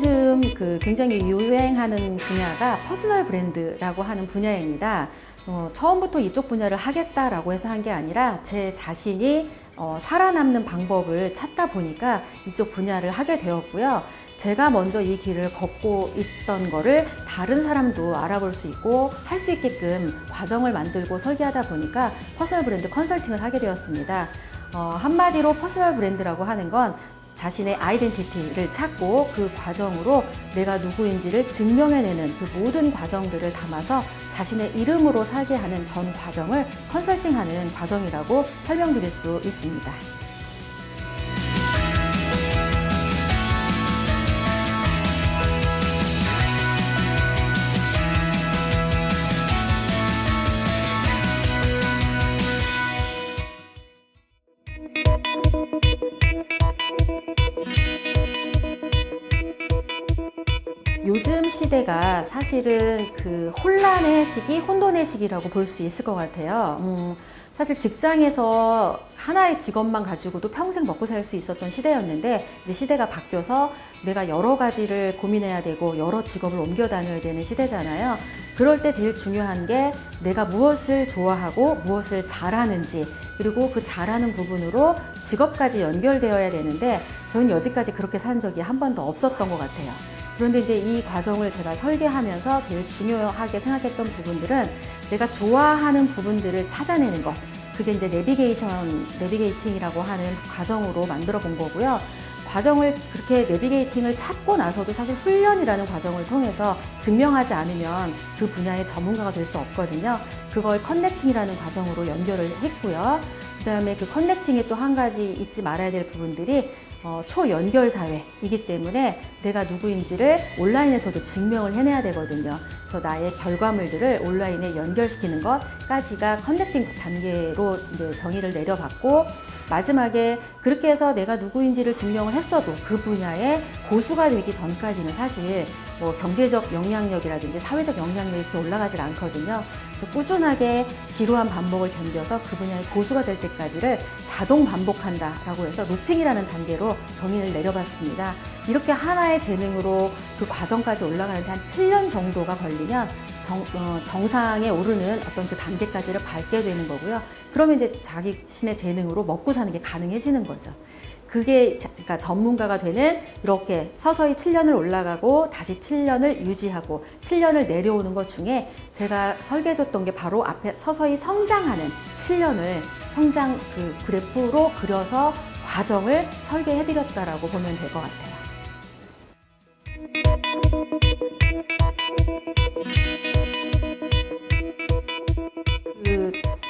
요즘 굉장히 유행하는 분야가 퍼스널 브랜드라고 하는 분야입니다. 처음부터 이쪽 분야를 하겠다라고 해서 한 게 아니라 제 자신이 살아남는 방법을 찾다 보니까 이쪽 분야를 하게 되었고요. 제가 먼저 이 길을 걷고 있던 거를 다른 사람도 알아볼 수 있고 할 수 있게끔 과정을 만들고 설계하다 보니까 퍼스널 브랜드 컨설팅을 하게 되었습니다. 한마디로 퍼스널 브랜드라고 하는 건 자신의 아이덴티티를 찾고 그 과정으로 내가 누구인지를 증명해내는 그 모든 과정들을 담아서 자신의 이름으로 살게 하는 전 과정을 컨설팅하는 과정이라고 설명드릴 수 있습니다. 요즘 시대가 사실은 혼란의 시기, 혼돈의 시기라고 볼 수 있을 것 같아요. 사실 직장에서 하나의 직업만 가지고도 평생 먹고 살 수 있었던 시대였는데 이제 시대가 바뀌어서 내가 여러 가지를 고민해야 되고 여러 직업을 옮겨 다녀야 되는 시대잖아요. 그럴 때 제일 중요한 게 내가 무엇을 좋아하고 무엇을 잘하는지, 그리고 그 잘하는 부분으로 직업까지 연결되어야 되는데 저는 여지까지 그렇게 산 적이 한 번도 없었던 것 같아요. 그런데 이제 이 과정을 제가 설계하면서 제일 중요하게 생각했던 부분들은 내가 좋아하는 부분들을 찾아내는 것. 그게 이제 내비게이팅이라고 하는 과정으로 만들어 본 거고요. 과정을 그렇게 내비게이팅을 찾고 나서도 사실 훈련이라는 과정을 통해서 증명하지 않으면 그 분야의 전문가가 될 수 없거든요. 그걸 커넥팅이라는 과정으로 연결을 했고요. 그다음에 그 커넥팅에 또 한 가지 잊지 말아야 될 부분들이 초연결 사회이기 때문에 내가 누구인지를 온라인에서도 증명을 해내야 되거든요. 그래서 나의 결과물들을 온라인에 연결시키는 것까지가 커넥팅 단계로 이제 정의를 내려봤고, 마지막에 그렇게 해서 내가 누구인지를 증명을 했어도 그 분야의 고수가 되기 전까지는 사실 경제적 영향력이라든지 사회적 영향력이 이렇게 올라가질 않거든요. 그래서 꾸준하게 지루한 반복을 견뎌서 그 분야의 고수가 될 때까지를 자동 반복한다라고 해서 루핑이라는 단계로 정의를 내려봤습니다. 이렇게 하나의 재능으로 그 과정까지 올라가는데 한 7년 정도가 걸리면 정상에 오르는 어떤 그 단계까지를 밟게 되는 거고요. 그러면 이제 자신의 재능으로 먹고 사는 게 가능해지는 거죠. 그게 그러니까 전문가가 되는, 이렇게 서서히 7년을 올라가고 다시 7년을 유지하고 7년을 내려오는 것 중에 제가 설계해줬던 게 바로 앞에 서서히 성장하는 7년을 성장 그래프로 그려서 과정을 설계해드렸다라고 보면 될 것 같아요.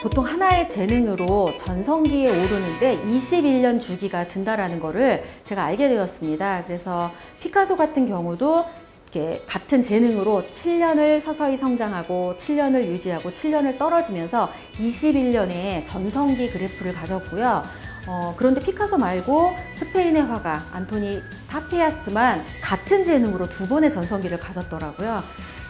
보통 하나의 재능으로 전성기에 오르는데 21년 주기가 든다라는 거를 제가 알게 되었습니다. 그래서 피카소 같은 경우도 이렇게 같은 재능으로 7년을 서서히 성장하고 7년을 유지하고 7년을 떨어지면서 21년의 전성기 그래프를 가졌고요. 그런데 피카소 말고 스페인의 화가 안토니 타피아스만 같은 재능으로 두 번의 전성기를 가졌더라고요.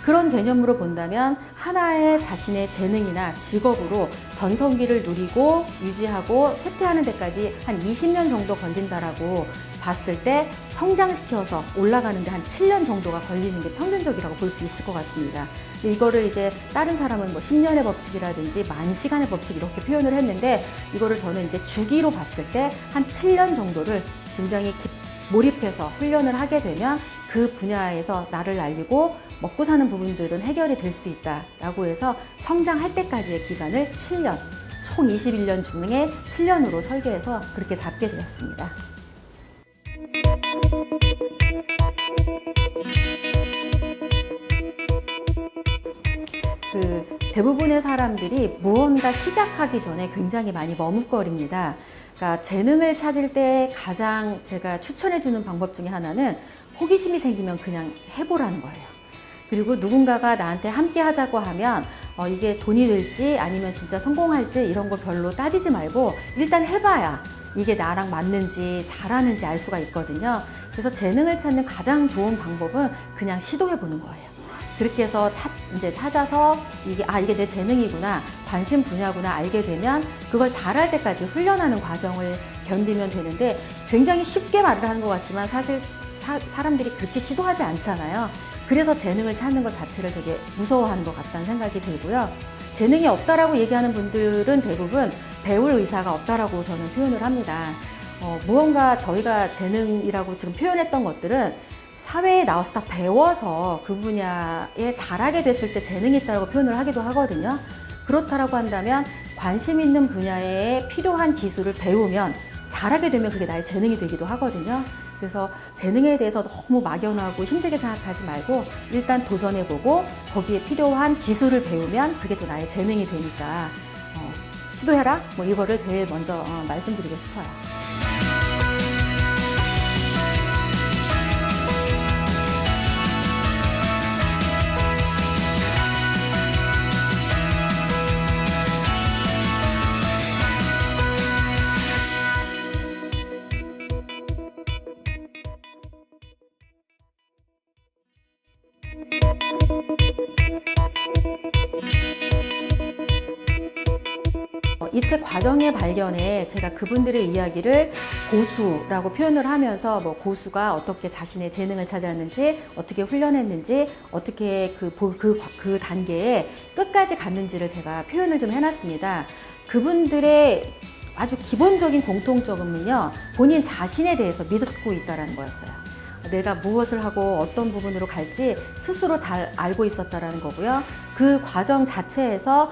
그런 개념으로 본다면 하나의 자신의 재능이나 직업으로 전성기를 누리고 유지하고 쇠퇴하는 데까지 한 20년 정도 걸린다라고 봤을 때 성장시켜서 올라가는데 한 7년 정도가 걸리는 게 평균적이라고 볼 수 있을 것 같습니다. 근데 이거를 이제 다른 사람은 10년의 법칙이라든지 10,000시간의 법칙 이렇게 표현을 했는데, 이거를 저는 이제 주기로 봤을 때 한 7년 정도를 굉장히 몰입해서 훈련을 하게 되면 그 분야에서 나를 알리고 먹고 사는 부분들은 해결이 될 수 있다라고 해서 성장할 때까지의 기간을 7년, 총 21년 중에 7년으로 설계해서 그렇게 잡게 되었습니다. 대부분의 사람들이 무언가 시작하기 전에 굉장히 많이 머뭇거립니다. 그러니까 재능을 찾을 때 가장 제가 추천해주는 방법 중에 하나는 호기심이 생기면 그냥 해보라는 거예요. 그리고 누군가가 나한테 함께 하자고 하면 이게 돈이 될지 아니면 진짜 성공할지 이런 거 별로 따지지 말고 일단 해봐야 이게 나랑 맞는지 잘하는지 알 수가 있거든요. 그래서 재능을 찾는 가장 좋은 방법은 그냥 시도해보는 거예요. 그렇게 해서 이제 찾아서 이게 내 재능이구나, 관심 분야구나 알게 되면 그걸 잘할 때까지 훈련하는 과정을 견디면 되는데, 굉장히 쉽게 말을 하는 것 같지만 사실 사람들이 그렇게 시도하지 않잖아요. 그래서 재능을 찾는 것 자체를 되게 무서워하는 것 같다는 생각이 들고요. 재능이 없다라고 얘기하는 분들은 대부분 배울 의사가 없다라고 저는 표현을 합니다. 무언가 저희가 재능이라고 지금 표현했던 것들은 사회에 나와서 다 배워서 그 분야에 잘하게 됐을 때 재능이 있다고 표현을 하기도 하거든요. 그렇다라고 한다면 관심 있는 분야에 필요한 기술을 배우면 잘하게 되면 그게 나의 재능이 되기도 하거든요. 그래서 재능에 대해서 너무 막연하고 힘들게 생각하지 말고 일단 도전해보고 거기에 필요한 기술을 배우면 그게 또 나의 재능이 되니까 시도해라, 뭐 이거를 제일 먼저 말씀드리고 싶어요. 이 책 과정의 발견에 제가 그분들의 이야기를 고수라고 표현을 하면서 뭐 고수가 어떻게 자신의 재능을 찾았는지, 어떻게 훈련했는지, 어떻게 그 단계에 끝까지 갔는지를 제가 표현을 좀 해놨습니다. 그분들의 아주 기본적인 공통점은요, 본인 자신에 대해서 믿고 있다는 거였어요. 내가 무엇을 하고 어떤 부분으로 갈지 스스로 잘 알고 있었다라는 거고요. 그 과정 자체에서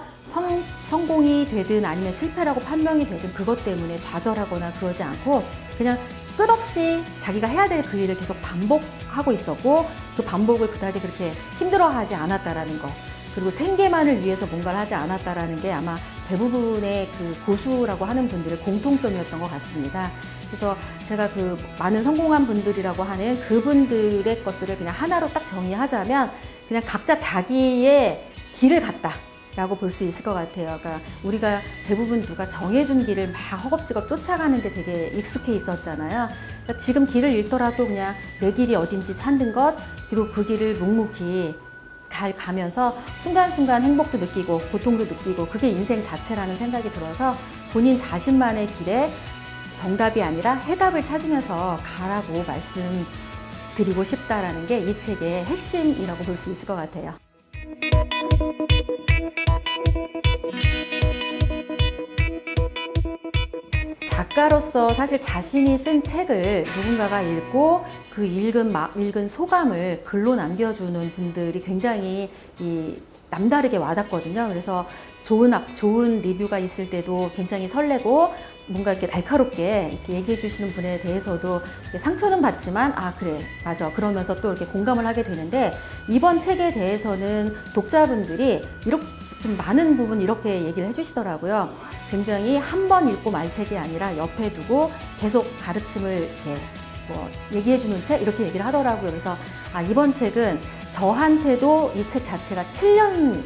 성공이 되든 아니면 실패라고 판명이 되든 그것 때문에 좌절하거나 그러지 않고 그냥 끝없이 자기가 해야 될 그 일을 계속 반복하고 있었고 그 반복을 그다지 그렇게 힘들어하지 않았다라는 거. 그리고 생계만을 위해서 뭔가를 하지 않았다라는 게 아마 대부분의 그 고수라고 하는 분들의 공통점이었던 것 같습니다. 그래서 제가 그 많은 성공한 분들이라고 하는 그분들의 것들을 그냥 하나로 딱 정리하자면 그냥 각자 자기의 길을 갔다라고 볼 수 있을 것 같아요. 그러니까 우리가 대부분 누가 정해준 길을 막 허겁지겁 쫓아가는데 되게 익숙해 있었잖아요. 그러니까 지금 길을 잃더라도 그냥 내 길이 어딘지 찾는 것, 그리고 그 길을 묵묵히 가면서 순간순간 행복도 느끼고 고통도 느끼고 그게 인생 자체라는 생각이 들어서 본인 자신만의 길에 정답이 아니라 해답을 찾으면서 가라고 말씀드리고 싶다라는 게 이 책의 핵심이라고 볼 수 있을 것 같아요. 작가로서 사실 자신이 쓴 책을 누군가가 읽고 그 읽은 소감을 글로 남겨주는 분들이 굉장히 남다르게 와닿거든요. 그래서 좋은 리뷰가 있을 때도 굉장히 설레고 뭔가 이렇게 날카롭게 이렇게 얘기해 주시는 분에 대해서도 상처는 받지만 그래 맞아 그러면서 또 이렇게 공감을 하게 되는데 이번 책에 대해서는 독자분들이 이렇게 좀 많은 부분 이렇게 얘기를 해주시더라고요. 굉장히 한 번 읽고 말 책이 아니라 옆에 두고 계속 가르침을 이렇게 얘기해주는 책 이렇게 얘기를 하더라고요. 그래서 이번 책은 저한테도 이 책 자체가 7년에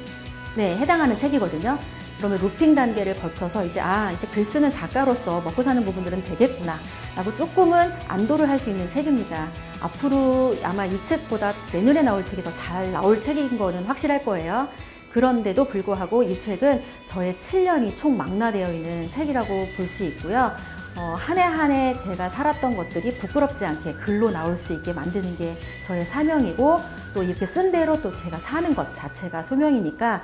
해당하는 책이거든요. 그러면 루핑 단계를 거쳐서 이제 글 쓰는 작가로서 먹고 사는 부분들은 되겠구나 라고 조금은 안도를 할 수 있는 책입니다. 앞으로 아마 이 책보다 내년에 나올 책이 더 잘 나올 책인 거는 확실할 거예요. 그런데도 불구하고 이 책은 저의 7년이 총 망라되어 있는 책이라고 볼 수 있고요. 한 해 한 해 제가 살았던 것들이 부끄럽지 않게 글로 나올 수 있게 만드는 게 저의 사명이고 또 이렇게 쓴 대로 또 제가 사는 것 자체가 소명이니까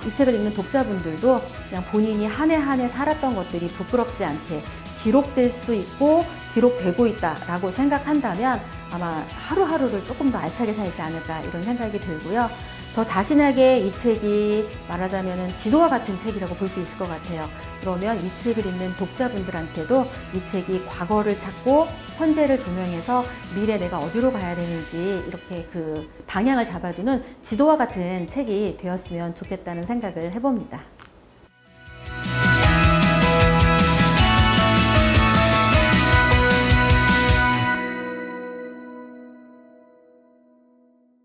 이 책을 읽는 독자분들도 그냥 본인이 한 해 한 해 살았던 것들이 부끄럽지 않게 기록될 수 있고 기록되고 있다라고 생각한다면 아마 하루하루를 조금 더 알차게 살지 않을까 이런 생각이 들고요. 저 자신에게 이 책이 말하자면 지도와 같은 책이라고 볼 수 있을 것 같아요. 그러면 이 책을 읽는 독자분들한테도 이 책이 과거를 찾고 현재를 조명해서 미래 내가 어디로 가야 되는지 이렇게 그 방향을 잡아주는 지도와 같은 책이 되었으면 좋겠다는 생각을 해봅니다.